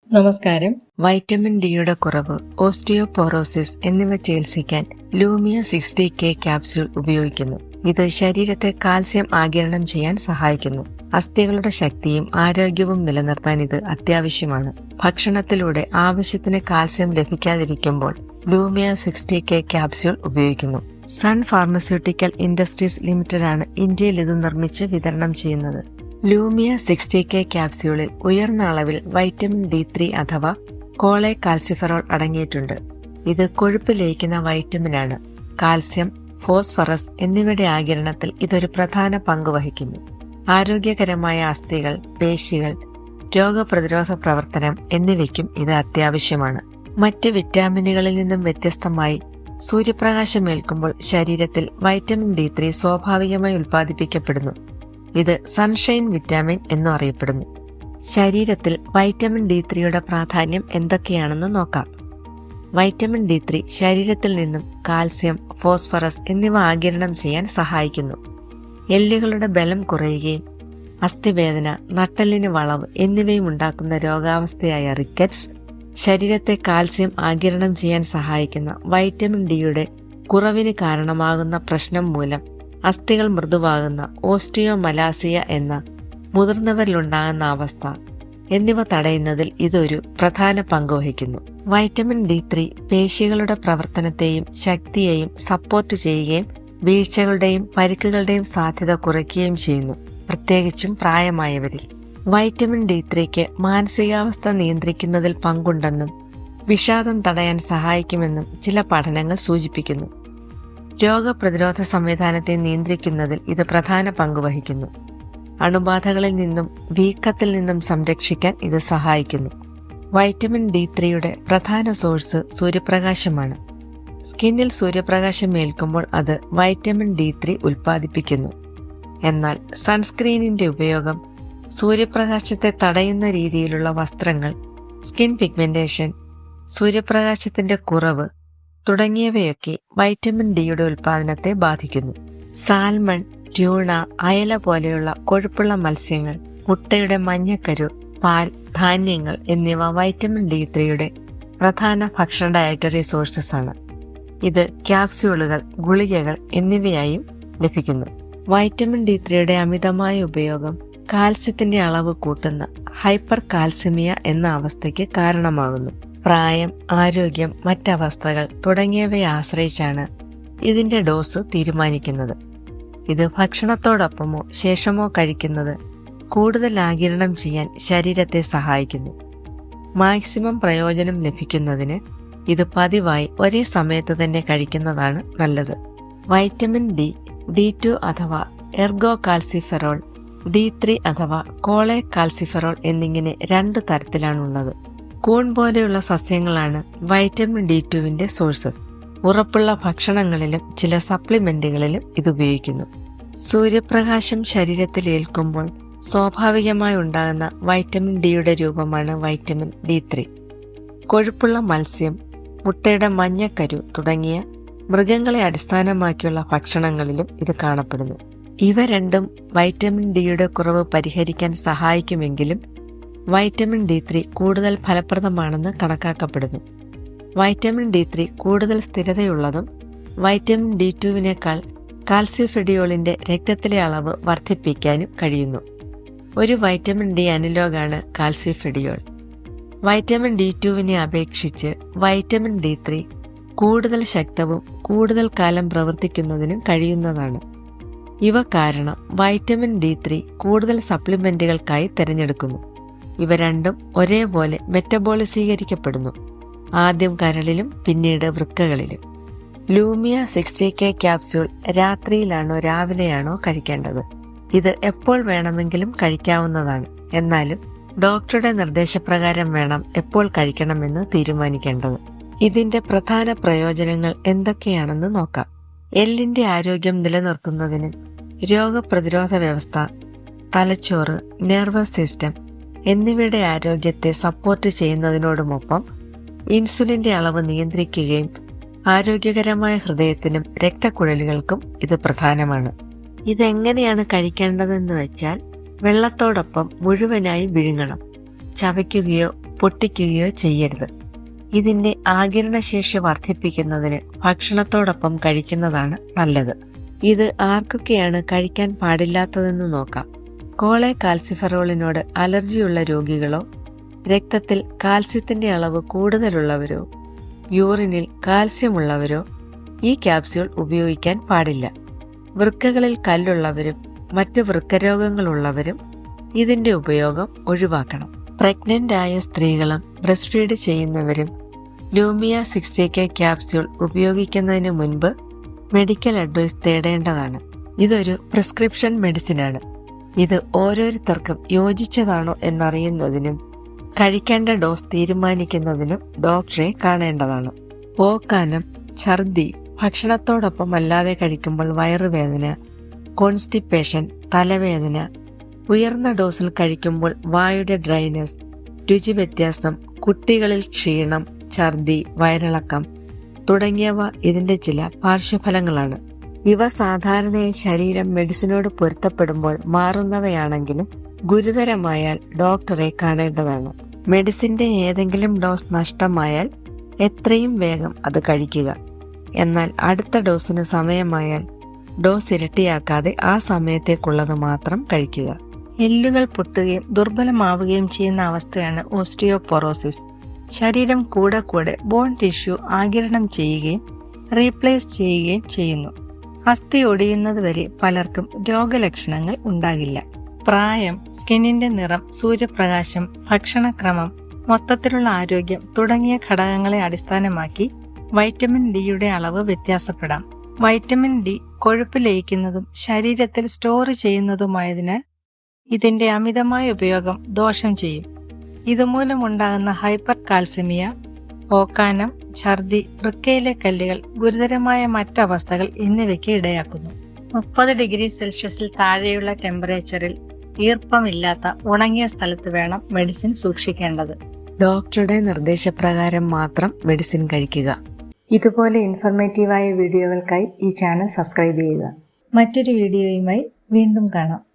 നമസ്കാരം. വൈറ്റമിൻ ഡിയുടെ കുറവ്, ഓസ്റ്റിയോപോറോസിസ് എന്നിവ ചികിത്സിക്കാൻ ലൂമിയ 60K ക്യാപ്സ്യൂൾ ഉപയോഗിക്കുന്നു. ഇത് ശരീരത്തെ കാൽസ്യം ആഗിരണം ചെയ്യാൻ സഹായിക്കുന്നു. അസ്ഥികളുടെ ശക്തിയും ആരോഗ്യവും നിലനിർത്താൻ ഇത് അത്യാവശ്യമാണ്. ഭക്ഷണത്തിലൂടെ ആവശ്യത്തിന് കാൽസ്യം ലഭിക്കാതിരിക്കുമ്പോൾ ലൂമിയ 60K ക്യാപ്സ്യൂൾ ഉപയോഗിക്കുന്നു. സൺ ഫാർമസ്യൂട്ടിക്കൽ ഇൻഡസ്ട്രീസ് ലിമിറ്റഡ് ആണ് ഇന്ത്യയിൽ ഇത് നിർമ്മിച്ച് വിതരണം ചെയ്യുന്നത്. ലൂമിയ 60K ക്യാപ്സ്യൂളിൽ ഉയർന്ന അളവിൽ വൈറ്റമിൻ D3 അഥവാ കോളേകാൽസിഫെറോൾ അടങ്ങിയിട്ടുണ്ട്. ഇത് കൊഴുപ്പ് ലയിക്കുന്ന വൈറ്റമിനാണ്. കാൽസ്യം, ഫോസ്ഫറസ് എന്നിവയുടെ ആഗിരണത്തിൽ ഇതൊരു പ്രധാന പങ്ക് വഹിക്കുന്നു. ആരോഗ്യകരമായ അസ്ഥികൾ, പേശികൾ, രോഗപ്രതിരോധ പ്രവർത്തനം എന്നിവയ്ക്കും ഇത് അത്യാവശ്യമാണ്. മറ്റ് വിറ്റാമിനുകളിൽ നിന്നും വ്യത്യസ്തമായി സൂര്യപ്രകാശമേൽക്കുമ്പോൾ ശരീരത്തിൽ വൈറ്റമിൻ D3 സ്വാഭാവികമായി ഉൽപ്പാദിപ്പിക്കപ്പെടുന്നു. ഇത് സൺഷൈൻ വിറ്റാമിൻ എന്നും അറിയപ്പെടുന്നു. ശരീരത്തിൽ വൈറ്റമിൻ D3യുടെ പ്രാധാന്യം എന്തൊക്കെയാണെന്ന് നോക്കാം. വൈറ്റമിൻ D3 ശരീരത്തിൽ നിന്നും കാൽസ്യം, ഫോസ്ഫറസ് എന്നിവ ആഗിരണം ചെയ്യാൻ സഹായിക്കുന്നു. എല്ലുകളുടെ ബലം കുറയുകയും അസ്ഥിവേദന, നട്ടെല്ലിന് വളവ് എന്നിവയും ഉണ്ടാക്കുന്ന രോഗാവസ്ഥയായ റിക്കറ്റ്സ്, ശരീരത്തെ കാൽസ്യം ആഗിരണം ചെയ്യാൻ സഹായിക്കുന്ന വൈറ്റമിൻ ഡിയുടെ കുറവിന് കാരണമാകുന്ന പ്രശ്നം മൂലം അസ്ഥികൾ മൃദുവാകുന്ന ഓസ്റ്റിയോമലാസിയ എന്ന മുതിർന്നവരിലുണ്ടാകുന്ന അവസ്ഥ എന്നിവ തടയുന്നതിൽ ഇതൊരു പ്രധാന പങ്ക് വഹിക്കുന്നു. വൈറ്റമിൻ D3 പേശികളുടെ പ്രവർത്തനത്തെയും ശക്തിയെയും സപ്പോർട്ട് ചെയ്യുകയും വീഴ്ചകളുടെയും പരിക്കുകളുടെയും സാധ്യത കുറയ്ക്കുകയും ചെയ്യുന്നു, പ്രത്യേകിച്ചും പ്രായമായവരിൽ. വൈറ്റമിൻ D3ക്ക് മാനസികാവസ്ഥ നിയന്ത്രിക്കുന്നതിൽ പങ്കുണ്ടെന്നും വിഷാദം തടയാൻ സഹായിക്കുമെന്നും ചില പഠനങ്ങൾ സൂചിപ്പിക്കുന്നു. രോഗപ്രതിരോധ സംവിധാനത്തെ നിയന്ത്രിക്കുന്നതിൽ ഇത് പ്രധാന പങ്ക് വഹിക്കുന്നു. അണുബാധകളിൽ നിന്നും വീക്കത്തിൽ നിന്നും സംരക്ഷിക്കാൻ ഇത് സഹായിക്കുന്നു. വൈറ്റമിൻ D3യുടെ പ്രധാന സോഴ്സ് സൂര്യപ്രകാശമാണ്. സ്കിന്നിൽ സൂര്യപ്രകാശം ഏൽക്കുമ്പോൾ അത് വൈറ്റമിൻ D3 ഉൽപ്പാദിപ്പിക്കുന്നു. എന്നാൽ സൺസ്ക്രീനിന്റെ ഉപയോഗം, സൂര്യപ്രകാശത്തെ തടയുന്ന രീതിയിലുള്ള വസ്ത്രങ്ങൾ, സ്കിൻ പിഗ്മെന്റേഷൻ, സൂര്യപ്രകാശത്തിന്റെ കുറവ് തുടങ്ങിയവയൊക്കെ വൈറ്റമിൻ ഡിയുടെ ഉൽപ്പാദനത്തെ ബാധിക്കുന്നു. സാൽമൺ, ട്യൂണ, അയല പോലെയുള്ള കൊഴുപ്പുള്ള മത്സ്യങ്ങൾ, മുട്ടയുടെ മഞ്ഞക്കരു, പാൽ, ധാന്യങ്ങൾ എന്നിവ വൈറ്റമിൻ D3യുടെ പ്രധാന ഭക്ഷണ ഡയറ്ററി സോഴ്സസ് ആണ്. ഇത് ക്യാപ്സ്യൂളുകൾ, ഗുളികകൾ എന്നിവയായും ലഭിക്കുന്നു. വൈറ്റമിൻ D3യുടെ അമിതമായ ഉപയോഗം കാൽസ്യത്തിന്റെ അളവ് കൂട്ടുന്ന ഹൈപ്പർ കാൽസ്യമിയ എന്ന അവസ്ഥയ്ക്ക് കാരണമാകുന്നു. പ്രായം, ആരോഗ്യം, മറ്റവസ്ഥകൾ തുടങ്ങിയവയെ ആശ്രയിച്ചാണ് ഇതിന്റെ ഡോസ് തീരുമാനിക്കുന്നത്. ഇത് ഭക്ഷണത്തോടൊപ്പമോ ശേഷമോ കഴിക്കുന്നത് കൂടുതൽ ആഗിരണം ചെയ്യാൻ ശരീരത്തെ സഹായിക്കുന്നു. മാക്സിമം പ്രയോജനം ലഭിക്കുന്നതിന് ഇത് പതിവായി ഒരേ സമയത്ത് തന്നെ കഴിക്കുന്നതാണ് നല്ലത്. വൈറ്റമിൻ D2 അഥവാ എർഗോകാൽസിഫെറോൾ, D3 അഥവാ കോളേകാൽസിഫെറോൾ എന്നിങ്ങനെ 2 തരത്തിലാണുള്ളത്. കൂൺ പോലെയുള്ള സസ്യങ്ങളാണ് വൈറ്റമിൻ D2വിന്റെ സോഴ്സസ്. ഉറപ്പുള്ള ഭക്ഷണങ്ങളിലും ചില സപ്ലിമെന്റുകളിലും ഇത് ഉപയോഗിക്കുന്നു. സൂര്യപ്രകാശം ശരീരത്തിൽ ഏൽക്കുമ്പോൾ സ്വാഭാവികമായി ഉണ്ടാകുന്ന വൈറ്റമിൻ ഡിയുടെ രൂപമാണ് വൈറ്റമിൻ D3. കൊഴുപ്പുള്ള മത്സ്യം, മുട്ടയുടെ മഞ്ഞക്കരു തുടങ്ങിയ മൃഗങ്ങളെ അടിസ്ഥാനമാക്കിയുള്ള ഭക്ഷണങ്ങളിലും ഇത് കാണപ്പെടുന്നു. ഇവ രണ്ടും വൈറ്റമിൻ ഡിയുടെ കുറവ് പരിഹരിക്കാൻ സഹായിക്കുമെങ്കിലും വൈറ്റമിൻ D3 കൂടുതൽ ഫലപ്രദമാണെന്ന് കണക്കാക്കപ്പെടുന്നു. വൈറ്റമിൻ D3 കൂടുതൽ സ്ഥിരതയുള്ളതും വൈറ്റമിൻ D2വിനേക്കാൾ കാൽസ്യഫെഡിയോളിന്റെ രക്തത്തിലെ അളവ് വർദ്ധിപ്പിക്കാനും കഴിയുന്നു. ഒരു വൈറ്റമിൻ ഡി അനലോഗാണ് കാൽസ്യഫെഡിയോൾ. വൈറ്റമിൻ D2വിനെ അപേക്ഷിച്ച് വൈറ്റമിൻ D3 കൂടുതൽ ശക്തവും കൂടുതൽ കാലം പ്രവർത്തിക്കുന്നതിനും കഴിയുന്നതാണ്. ഇവ കാരണം വൈറ്റമിൻ D3 കൂടുതൽ സപ്ലിമെന്റുകൾക്കായി തിരഞ്ഞെടുക്കുന്നു. ഇവ രണ്ടും ഒരേപോലെ മെറ്റബോളിസീകരിക്കപ്പെടുന്നു, ആദ്യം കരളിലും പിന്നീട് വൃക്കകളിലും. ലൂമിയ 60K ക്യാപ്സ്യൂൾ രാത്രിയിലാണോ രാവിലെയാണോ കഴിക്കേണ്ടത്? ഇത് എപ്പോൾ വേണമെങ്കിലും കഴിക്കാവുന്നതാണ്. എന്നാലും ഡോക്ടറുടെ നിർദ്ദേശപ്രകാരം വേണം എപ്പോൾ കഴിക്കണമെന്ന് തീരുമാനിക്കേണ്ടത്. ഇതിന്റെ പ്രധാന പ്രയോജനങ്ങൾ എന്തൊക്കെയാണെന്ന് നോക്കാം. എല്ലിന്റെ ആരോഗ്യം നിലനിർത്തുന്നതിനും രോഗപ്രതിരോധ വ്യവസ്ഥ, തലച്ചോറ്, നെർവസ് സിസ്റ്റം എന്നിവയുടെ ആരോഗ്യത്തെ സപ്പോർട്ട് ചെയ്യുന്നതിനോടുമൊപ്പം ഇൻസുലിന്റെ അളവ് നിയന്ത്രിക്കുകയും ആരോഗ്യകരമായ ഹൃദയത്തിനും രക്തക്കുഴലുകൾക്കും ഇത് പ്രധാനമാണ്. ഇതെങ്ങനെയാണ് കഴിക്കേണ്ടതെന്ന് വെച്ചാൽ, വെള്ളത്തോടൊപ്പം മുഴുവനായി വിഴുങ്ങണം. ചവയ്ക്കുകയോ പൊട്ടിക്കുകയോ ചെയ്യരുത്. ഇതിന്റെ ആഗിരണശേഷി വർദ്ധിപ്പിക്കുന്നതിന് ഭക്ഷണത്തോടൊപ്പം കഴിക്കുന്നതാണ് നല്ലത്. ഇത് ആർക്കൊക്കെയാണ് കഴിക്കാൻ പാടില്ലാത്തതെന്ന് നോക്കാം. കോളേകാൽസിഫെറോളിനോട് അലർജിയുള്ള രോഗികളോ, രക്തത്തിൽ കാൽസ്യത്തിന്റെ അളവ് കൂടുതലുള്ളവരോ, യൂറിനിൽ കാൽസ്യമുള്ളവരോ ഈ ക്യാപ്സ്യൂൾ ഉപയോഗിക്കാൻ പാടില്ല. വൃക്കകളിൽ കല്ലുള്ളവരും മറ്റ് വൃക്കരോഗങ്ങളുള്ളവരും ഇതിന്റെ ഉപയോഗം ഒഴിവാക്കണം. പ്രഗ്നന്റ് ആയ സ്ത്രീകളും ബ്രസ്റ്റ് ഫീഡ് ചെയ്യുന്നവരും ലൂമിയ 60K ക്യാപ്സ്യൂൾ ഉപയോഗിക്കുന്നതിന് മുൻപ് മെഡിക്കൽ അഡ്വൈസ് തേടേണ്ടതാണ്. ഇതൊരു പ്രിസ്ക്രിപ്ഷൻ മെഡിസിനാണ്. ഇത് ഓരോരുത്തർക്കും യോജിച്ചതാണോ എന്നറിയുന്നതിനും കഴിക്കേണ്ട ഡോസ് തീരുമാനിക്കുന്നതിനും ഡോക്ടറെ കാണേണ്ടതാണ്. ഓക്കാനം, ഛർദി, ഭക്ഷണത്തോടൊപ്പം അല്ലാതെ കഴിക്കുമ്പോൾ വയറുവേദന, കോൺസ്റ്റിപ്പേഷൻ, തലവേദന, ഉയർന്ന ഡോസിൽ കഴിക്കുമ്പോൾ വായുടെ ഡ്രൈനസ്, രുചി വ്യത്യാസം, കുട്ടികളിൽ ക്ഷീണം, ഛർദി, വയറിളക്കം തുടങ്ങിയവ ഇതിന്റെ ചില പാർശ്വഫലങ്ങളാണ്. ഇവ സാധാരണയായി ശരീരം മെഡിസിനോട് പൊരുത്തപ്പെടുമ്പോൾ മാറുന്നവയാണെങ്കിലും ഗുരുതരമായാൽ ഡോക്ടറെ കാണേണ്ടതാണ്. മെഡിസിന്റെ ഏതെങ്കിലും ഡോസ് നഷ്ടമായാൽ എത്രയും വേഗം അത് കഴിക്കുക. എന്നാൽ അടുത്ത ഡോസിന് സമയമായാൽ ഡോസ് ഇരട്ടിയാക്കാതെ ആ സമയത്തേക്കുള്ളത് മാത്രം കഴിക്കുക. എല്ലുകൾ പൊട്ടുകയും ദുർബലമാവുകയും ചെയ്യുന്ന അവസ്ഥയാണ് ഓസ്റ്റിയോപൊറോസിസ്. ശരീരം കൂടെ കൂടെ ബോൺ ടിഷ്യൂ ആഗിരണം ചെയ്യുകയും റീപ്ലേസ് ചെയ്യുകയും ചെയ്യുന്നു. അസ്ഥി ഒടിയുന്നതുവരെ പലർക്കും രോഗലക്ഷണങ്ങൾ ഉണ്ടാകില്ല. പ്രായം, സ്കിന്നിന്റെ നിറം, സൂര്യപ്രകാശം, ഭക്ഷണക്രമം, മൊത്തത്തിലുള്ള ആരോഗ്യം തുടങ്ങിയ ഘടകങ്ങളെ അടിസ്ഥാനമാക്കി വൈറ്റമിൻ ഡിയുടെ അളവ് വ്യത്യാസപ്പെടാം. വൈറ്റമിൻ ഡി കൊഴുപ്പ് ലയിക്കുന്നതും ശരീരത്തിൽ സ്റ്റോർ ചെയ്യുന്നതുമായതിനാൽ ഇതിന്റെ അമിതമായ ഉപയോഗം ദോഷം ചെയ്യും. ഇതുമൂലമുണ്ടാകുന്ന ഹൈപ്പർ കാൽസ്യമിയ, ഓക്കാനം, ഛർദി, വൃക്കയിലെ കല്ലുകൾ, ഗുരുതരമായ മറ്റവസ്ഥകൾ എന്നിവയ്ക്ക് ഇടയാക്കുന്നു. 30 ഡിഗ്രി സെൽഷ്യസിൽ താഴെയുള്ള ടെമ്പറേച്ചറിൽ ഈർപ്പമില്ലാത്ത ഉണങ്ങിയ സ്ഥലത്ത് വേണം മെഡിസിൻ സൂക്ഷിക്കേണ്ടത്. ഡോക്ടറുടെ നിർദ്ദേശപ്രകാരം മാത്രം മെഡിസിൻ കഴിക്കുക. ഇതുപോലെ ഇൻഫർമേറ്റീവായ വീഡിയോകൾക്കായി ഈ ചാനൽ സബ്സ്ക്രൈബ് ചെയ്യുക. മറ്റൊരു വീഡിയോയുമായി വീണ്ടും കാണാം.